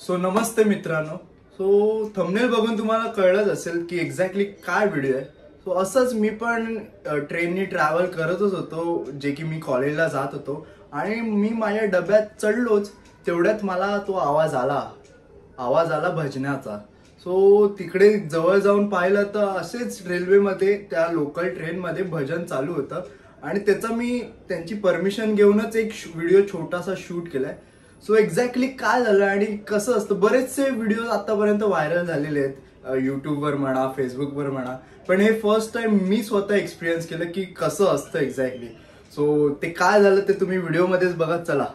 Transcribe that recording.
So नमस्ते मित्रांनो. So thumbnail बघून तुम्हाला कळलंच असेल की एक्झॅक्टली काय व्हिडिओ आहे. सो असंच मी पण ट्रेननी ट्रॅव्हल करतच होतो, जे की मी कॉलेजला जात होतो आणि मी माझ्या डब्यात चढलोच तेवढ्यात मला तो आवाज आला भजनाचा. सो तिकडे जवळ जाऊन पाहिलं तर असेच रेल्वेमध्ये त्या लोकल ट्रेनमध्ये भजन चालू होतं आणि त्याचा मी त्यांची परमिशन घेऊनच एक व्हिडिओ छोटासा शूट केलाय. सो एक्झॅक्टली काय झालं आणि कसं असतं, बरेचसे व्हिडिओ आतापर्यंत व्हायरल झालेले आहेत युट्यूबवर म्हणा, फेसबुकवर म्हणा, पण हे फर्स्ट टाइम मी स्वतः एक्सपिरियन्स केलं की कसं असतं एक्झॅक्टली. सो ते काय झालं ते तुम्ही व्हिडिओमध्येच बघत चला.